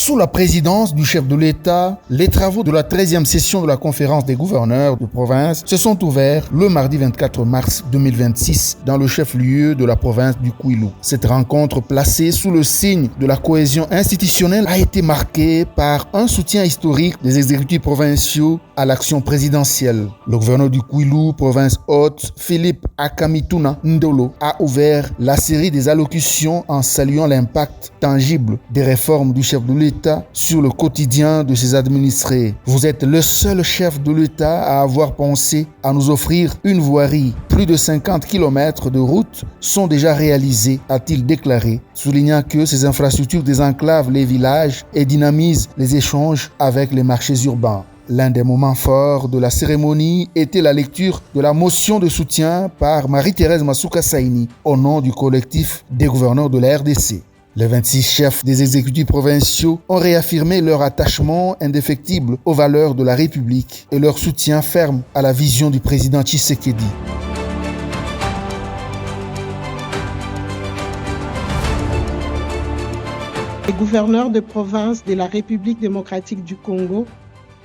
Sous la présidence du chef de l'État, les travaux de la 13e session de la conférence des gouverneurs de province se sont ouverts le mardi 24 mars 2026 dans le chef-lieu de la province du Kwilu. Cette rencontre placée sous le signe de la cohésion institutionnelle a été marquée par un soutien historique des exécutifs provinciaux à l'action présidentielle. Le gouverneur du Kwilu, province haute, Philippe Akamituna Ndolo, a ouvert la série des allocutions en saluant l'impact tangible des réformes du chef de l'État sur le quotidien de ses administrés. Vous êtes le seul chef de l'État à avoir pensé à nous offrir une voirie. Plus de 50 km de routes sont déjà réalisés, a-t-il déclaré, soulignant que ces infrastructures désenclavent les villages et dynamisent les échanges avec les marchés urbains. L'un des moments forts de la cérémonie était la lecture de la motion de soutien par Marie-Thérèse Masuka Saini au nom du collectif des gouverneurs de la RDC. Les 26 chefs des exécutifs provinciaux ont réaffirmé leur attachement indéfectible aux valeurs de la République et leur soutien ferme à la vision du président Tshisekedi. Les gouverneurs de province de la République démocratique du Congo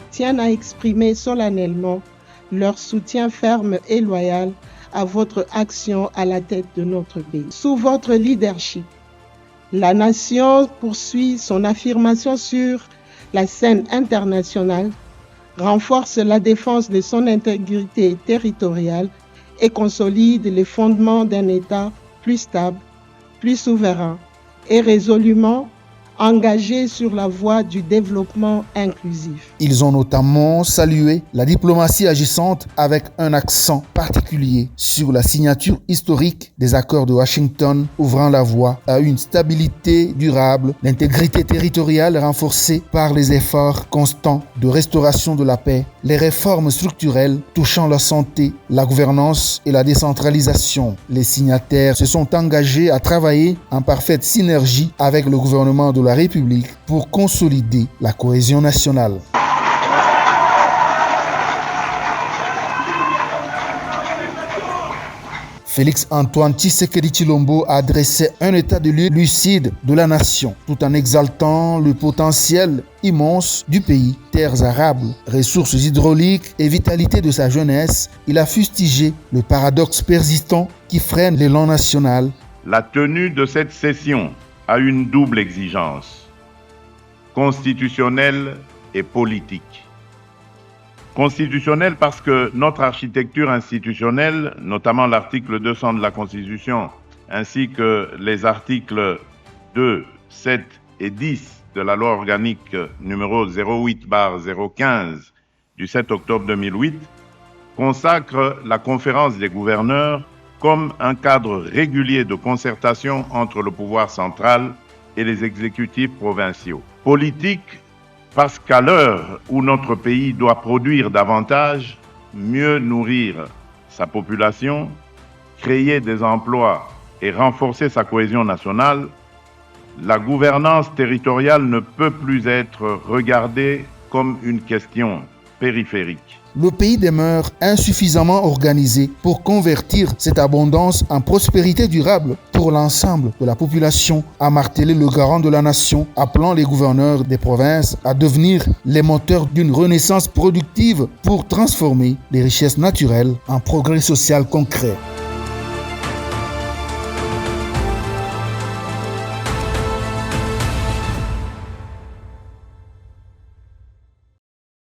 tiennent à exprimer solennellement leur soutien ferme et loyal à votre action à la tête de notre pays. Sous votre leadership, la nation poursuit son affirmation sur la scène internationale, renforce la défense de son intégrité territoriale et consolide les fondements d'un État plus stable, plus souverain et résolument engagés sur la voie du développement inclusif. Ils ont notamment salué la diplomatie agissante avec un accent particulier sur la signature historique des accords de Washington, ouvrant la voie à une stabilité durable, l'intégrité territoriale renforcée par les efforts constants de restauration de la paix, les réformes structurelles touchant la santé, la gouvernance et la décentralisation. Les signataires se sont engagés à travailler en parfaite synergie avec le gouvernement de la République pour consolider la cohésion nationale. Félix Antoine Tshisekedi Tshilombo a adressé un état de lieu lucide de la nation, tout en exaltant le potentiel immense du pays, terres arables, ressources hydrauliques et vitalité de sa jeunesse. Il a fustigé le paradoxe persistant qui freine l'élan national. La tenue de cette session a une double exigence, constitutionnelle et politique. Constitutionnelle parce que notre architecture institutionnelle, notamment l'article 200 de la Constitution, ainsi que les articles 2, 7 et 10 de la loi organique numéro 08/015 du 7 octobre 2008, consacrent la conférence des gouverneurs comme un cadre régulier de concertation entre le pouvoir central et les exécutifs provinciaux. Politique, parce qu'à l'heure où notre pays doit produire davantage, mieux nourrir sa population, créer des emplois et renforcer sa cohésion nationale, la gouvernance territoriale ne peut plus être regardée comme une question périphérique. Le pays demeure insuffisamment organisé pour convertir cette abondance en prospérité durable pour l'ensemble de la population, a martelé le garant de la nation, appelant les gouverneurs des provinces à devenir les moteurs d'une renaissance productive pour transformer les richesses naturelles en progrès social concret.